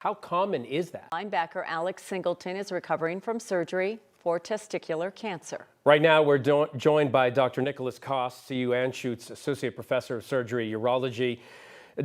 How common is that? Linebacker Alex Singleton is recovering from surgery for testicular cancer. Right now, we're joined by Dr. Nicholas Koss, CU Anschutz Associate Professor of Surgery Urology.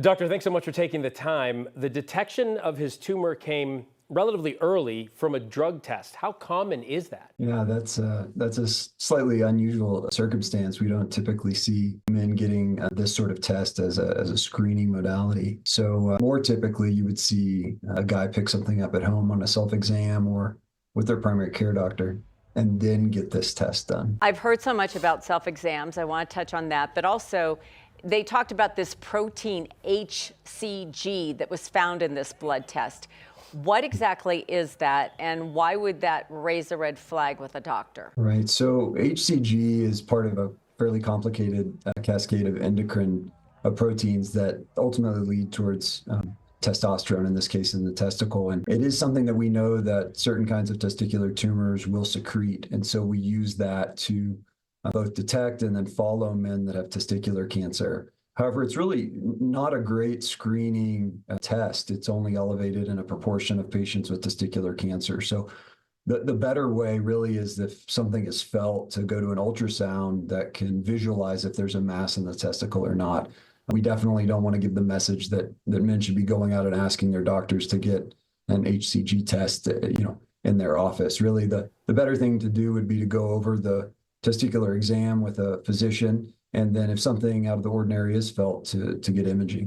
Doctor, thanks so much for taking the time. The detection of his tumor came relatively early from a drug test. How common is that? Yeah, that's a slightly unusual circumstance. We don't typically see men getting this sort of test as a screening modality. So more typically, you would see a guy pick something up at home on a self-exam or with their primary care doctor, and then get this test done. I've heard so much about self-exams. I want to touch on that, but also they talked about this protein HCG that was found in this blood test. What exactly is that, and why would that raise a red flag with a doctor? Right. So HCG is part of a fairly complicated cascade of endocrine proteins that ultimately lead towards testosterone, in this case in the testicle. And it is something that we know that certain kinds of testicular tumors will secrete. And so we use that to both detect and then follow men that have testicular cancer. However, it's really not a great screening test. It's only elevated in a proportion of patients with testicular cancer. So the better way really is if something is felt to go to an ultrasound that can visualize if there's a mass in the testicle or not. We definitely don't want to give the message that men should be going out and asking their doctors to get an HCG test, in their office. Really, the better thing to do would be to go over the testicular exam with a physician, and then if something out of the ordinary is felt, to get imaging.